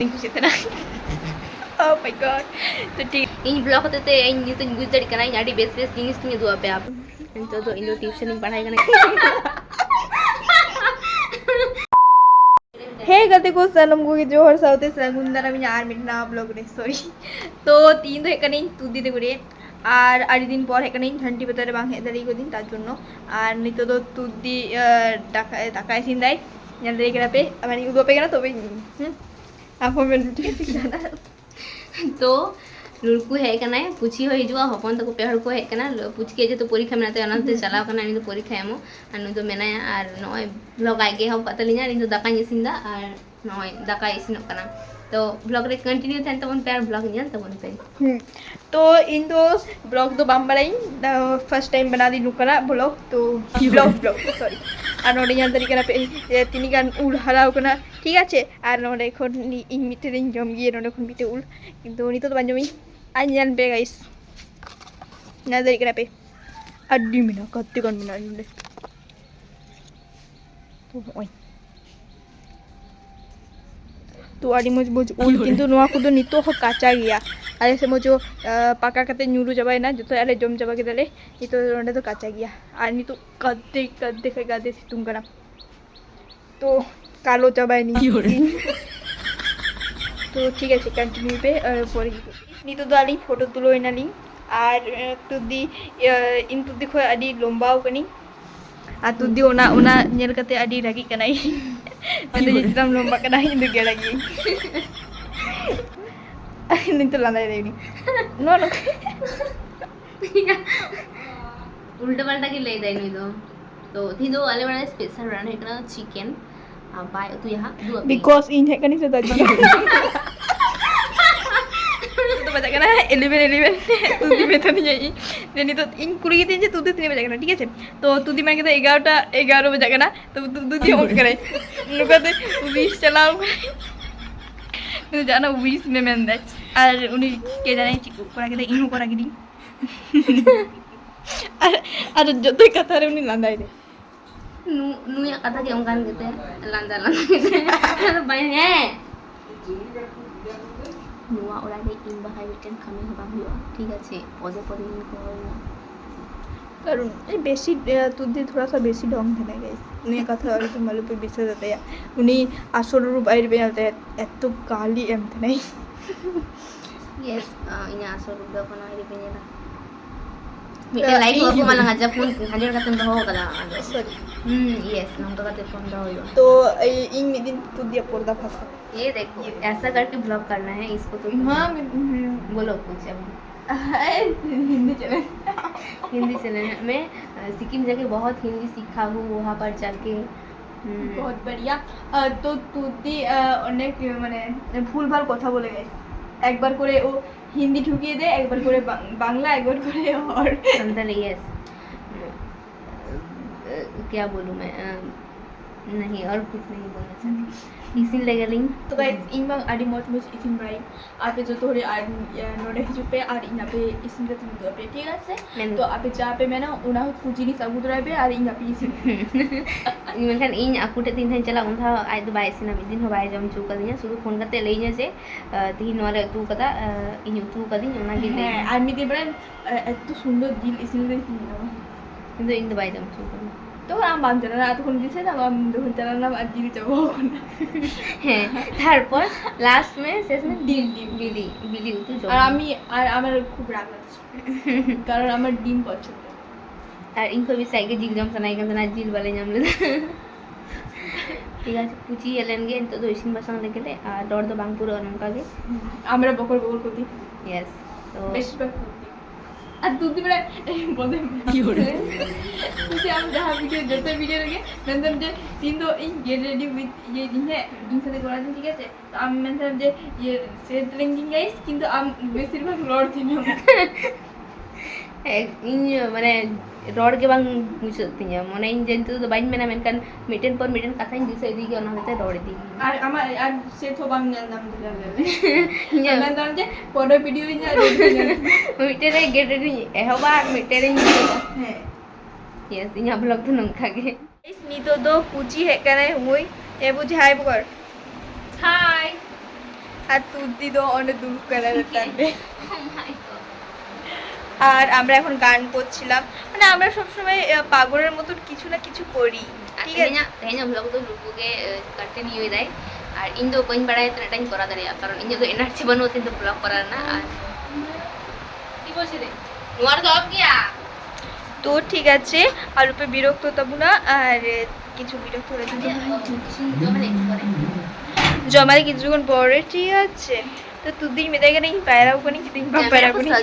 Kucitna. Oh my god. तो ठीक इन blog होते थे इन ये तो गुजर करना है याडी बेस बेस जिनिस तुम्हें दुआ पे आप तो इन ट्यूशन इन पढ़ाई करना हे गते को सनम को जोहर साउते सगुंदरा मिन आर मिटना ब्लॉग रे सॉरी तो तीन तो हेकने तुदी दे करे আর আড়ি দিন পর এখানে ঘন্টি ভেতরে বাং হেদারি কদিন তার জন্য আর নিত তো তুদি টাকা ইসিন দেয় জানতে গেলাপে মানে উদোপে গেনা তবে আপন तो लुड़कू है कना पूछी हो हिजुआ हपन तक पेहर को है कना पूछ के जे तो परीक्षा में नाते अनंत चलाव कना इन तो परीक्षा एमो अनु तो मेनाया और नय ब्लॉग आगे हो कतलिना इन तो दाका इसिनदा और नय दाका इसिनो कना तो ब्लॉग रे कंटिन्यू थन तबन पेर ब्लॉग नियन तबन पे तो इन तो ब्लॉग तो बाम बड़ाई फर्स्ट टाइम बना दी नुकरा ब्लॉग तो ब्लॉग सॉरी আর নোডে জান তরিকা না তিনি গান উল হারাও কনা ঠিক আছে আর নোডে এখন ইন মিটে দিন জম গিয়ে নোডে এখন মিটে উল কিন্তু উনি তো বাঞ্জমি আই জান বে গাইস না তরিকা না পে আড্ডি মিনা কত্তে কোন মিনা নোডে তো ওই তো আডি মজ বজ উল কিন্তু নোয়া কুদো নিতো হ কাঁচা গিয়া আরে সে মজো পাকা কাতে নুরু যাবাই না যত আরে জম যাবা के दले ये तो रोंडे तो काचा गया আর নি তো কদ্দে কদ্দে ফে গাদে তুম করা তো কালো যাবাই নি তো ঠিক আছে কন্টিনিউ পে পরে নি তো দালি ফটো তুলো এনালি আর তুদি ইন তুদি খো আদি লম্বাও কনি আর তুদি ওনা ওনা নেল কাতে আদি রাগি কানাই মানে ইসলাম লম্বা কানাই ইন্দু গেলাগি नींद लाना है नो नो उल्टा पल्टा की ले दे नी तो थी दो वाले वाला स्पेशल रन है ना चिकन बाय तो यहाँ बिकॉज़ इन है कनी से दज तो बजा करना 11 तुदी में तो नहीं जाई नहीं तो इन कुड़ी के दिन तुदी 3 बजा करना ठीक है तो तुदी मैं कहते 11 बजा करना तो तुदी ऑन करे लुकाते 20 चलाओ কিন্তু জানা উইস মে মেন দেয় আর উনি কে জানে চিকু করা গেলে ইনু করা গেলি আর যতই কথা রে উনি লান্দাই দে নুয়া কথা কে অঙ্কান গেতে লান্দা লান্দা বাই হে নুয়া ওরা দে ইন বাহাই বিটেন খামি হবা হইও ঠিক আছে পদে পদে ইন কই না কারণ এই বেশি তুদি थोड़ा सा বেশি ঢং থাকে গাইস উনি কথা আর তো মালু पे বিশ্বাস হতে উনি আসল রূপ বাইরে বেরতে এত গালি এমতে নাই यस ইনি আসল রূপ দেখো না আইরে বেনেলা মিটা লাইক হবো মালা গাজা ফোন হাজার কাতে দাও কদা সরি यस नंबर काते फोन दाओ तो इन दिन तुदिया पर्दा फंसा ये देखो ऐसा करके ब्लॉग करना है इसको तो हां बोलो कुछ हिंदी चैनल मैं सिक्किम जाके बहुत हिंदी सीखा हूँ वहाँ पर जाके बहुत बढ़िया तो तुदी अनेक माने भूल भाल কথা বলে গাইস একবার করে ও হিন্দি ঢুকিয়ে দেয় একবার করে বাংলা একবার করে और संताली यस क्या बोलूं मैं नहीं और कुछ नहीं बोलना चाहती इसिन लेगलिंग तो गाइस इन बांग आदि मोच मोच इसिन ब्राई आपे जो थोड़े आ नोडे हिजु पे और इन पे इसिन के तुम दो पे ठीक है तो आपे जा पे मैं ना उना कुजिनी समुद्र पे और इन पे इसिन मेनखान इन आकुटे तीन दिन चला उनथा आज तो बाय सिना दिन हो बाय जम चू कदिया शुरू फोन करते लेइया जे तीन वाले तू कदा इन तू कदी ओना के ले আর মিতে বড় এত সুন্দর দিল ইসিন রে কিন্তু इन बाय जम चू कदी তো আমি বানতে না এতক্ষণ দিছে না আমি যখন চালালাম আর দিদি যাবো হ্যাঁ তারপর লাস্ট মে শেষ মে বিলি তো আর আমি আর আমার খুব রাগ লাগছে কারণ আমার ডিম পছন্দ আর ইনকো भी साइके जिल जम सनाई का सना जिल वाले जम ले ঠিক আছে পুচি এলেন গে তো দইসিন বাসন লেগেলে আর ডর তো বাংপুর অনকা গে আমরা বকর করতি यस তো বেশি আর দুদি বড় বলে কি হলো তুই আমি যাহা ভিডিও যেতে ভিডিও লাগে মেনতাম যে তিন তো এই গেট রেডি উইথ ये दिन है इन সাথে করা দিন ঠিক আছে তো আমি মেনতাম যে ये সেট লিঙ্কিং গাইস কিন্তু আমি বেশিরভাগ লড় দিলাম इन মানে রড के बांग मुझतिया মনে ইন জেনতে তো বাইন মেনা মেনকান মিটেন পর মিটেন কাথাইন দিছে এদিকে অন হতে রড দি আর আমার আর সে তো বাং নাম দিলা লে মেনতাম যে পরে ভিডিও ইন মিটেরে গেট রেডি এহবা মিটেরে হ্যাঁ यस इना ब्लॉग तो नंखा गे इस नी तो दो पूची है करे हुई ए बुझाई बकर हाय আর তুদ্দি তো অনেক দূর কালারের টানবে। আর আমরা এখন গান করছিলাম, মানে আমরা সবসময় পাগলের মতন কিছু না কিছু করি। ঠিক আছে, tehnya vlog tu lupu ke continue dai ar indo bain badai tena time kora daria karon indo to energy banu tinto vlog korar na ar ki bolche re nuar job kiya তো ঠিক আছে, আর রূপে বিরক্ত তবু না, আর কিছু বিরক্ত হলে জমালে কিছুক্ষণ পরে। ঠিক আছে, তো তুদ্দির মেয়েদের नहीं पैरा को नहीं दिन पर पैरा को नहीं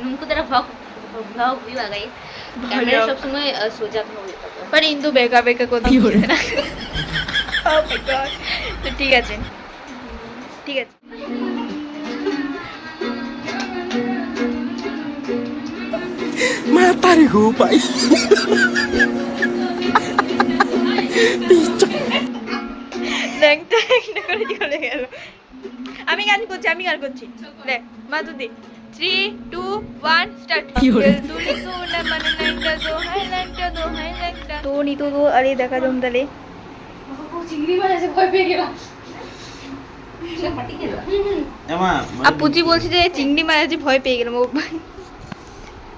उनको तेरा vlog भी आ गई कैमरा सब समय सोचा था पर इंदु बेका बेका को दी हो रहा है। ओह माय गॉड, तो ठीक আছে, ঠিক আছে। Matari ko pa. ল্যাংটা একটা করে চলে গেল। আমি গান করছি, আমি গান করছি। দেখ মা তুই 3 2 1 স্টার্ট। দুলি সোনা মানে ল্যাংটা দো হাই ল্যাংটা দো হাই ল্যাংটা তো নি তো আরে দেখা জম তালে चिंगड़ी वाले से भय पे गेला Emma, আর পুচি বলছে যে চিংড়ি মাছ যে ভয় পেয়ে গেলাম। ও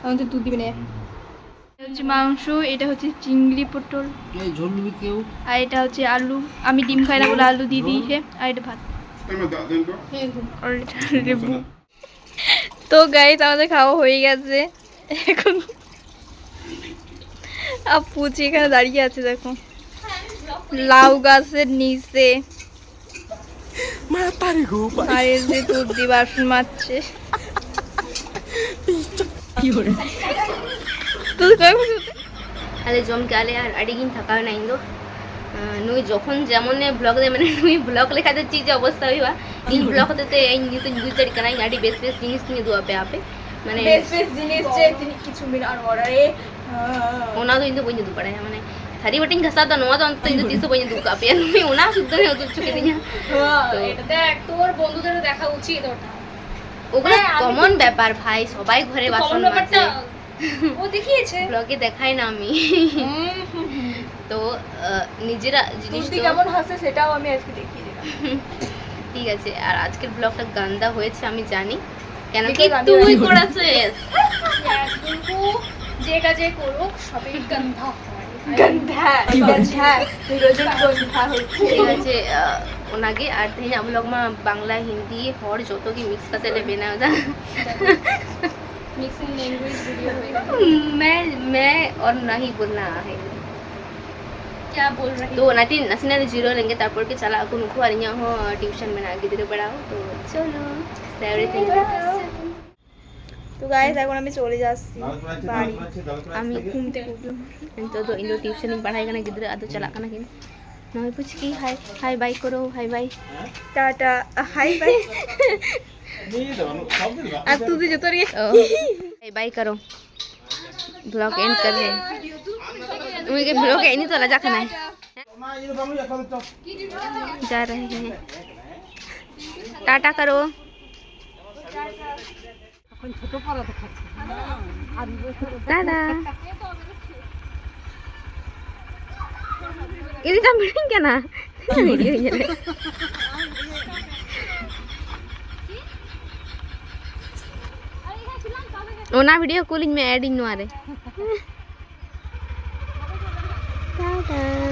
আমাদের দুধ দিবে না। এটা হচ্ছে মাংস, এটা হচ্ছে চিংড়ি পটল, এই ঝোল নিবি কেউ? আর এটা হচ্ছে আলু। আমি ডিম খাই না বলে আলু দিয়ে দিয়েছে, আর এটা ভাত। আর এটা লেবু। তো গাইস আমাদের খাওয়া হয়ে গেছে এখন। আর পুচি এখানে দাঁড়িয়ে আছে দেখো লাউ গাছের নিচে, Matari ko pa. আর এই যে দুধ দিয়ে বাসন মাজছে। তুই কই বসে? আলে জম গেলে আর আডিগিন থাকা না ইন্দো নুই যখন যেমন ব্লগ দে মানে নুই ব্লগ লেখা তো চিজ অবস্থা হইবা इन ব্লগ হতে এই নিতে গুজড় কানাই আডি বেস বেস জিনিস কিনে দুয়া পে আপে মানে বেশ বেশ জিনিস যে তিনি কিছু মিনার অর্ডারে ওনা তো ইন্দো বইন দু পড়ে মানে থারি বটিং ঘসা তো নোয়া তো অন্ত ইন্দো তিসো বইন দু কাপে নুই ওনা শুদ্ধ নে তো চুকে দিনা এটা দেখ তোর বন্ধুদের দেখা উচিত ওটা। ওগুলো কমন ব্যাপার ভাই, সবাই ঘরে বাসন মাজে। ও দেখিয়েছে ব্লগে দেখাই না আমি। তো নিজেরা জিনিস তুই তো কেমন হাসে সেটাও আমি আজকে দেখিয়ে দিলাম। ঠিক আছে, আর আজকের ব্লগটা গান্দা হয়েছে আমি জানি, কেন কি Because আমি তুই রান্না করেছিস। কিন্তু যেটা যে করুক সবই গন্ধা হয়। গন্ধা গন্ধা রোজ গন্ধা হচ্ছে। ঠিক আছে ওনাকে আর तेज हम लोग में बांग्ला हिंदी और जो तो की मिक्स करते ले बिना होता मिक्सिंग लैंग्वेज वीडियो होगा। मैं और नहीं बोलना है क्या बोल रही तो नाटी नसीना जीरो लेंगे तारपर के चला को नुको और यहाँ हो ट्यूशन में ना गिदरे पढ़ाओ तो चलो एवरीथिंग। তো গাইস এখন আমি চলে যাচ্ছি বাড়ি। আমি ঘুম থেকে উঠলাম তো তো ইন্দো টিউशन पढ़ाई करना गिदरे आदो चला करना कि नय पूछ की हाय हाय बाय करो हाय बाय টাটা হাই বাই। আর তুই যে তোর हाय बाय करो ब्लॉग एंड कर रहे तुम के ब्लॉग एनी तो लजा खाना है जा रहे हैं टाटा करो टाटा ini tampilin क्या ना ओना वीडियो कॉलिंग में ऐड इन मारे टाटा।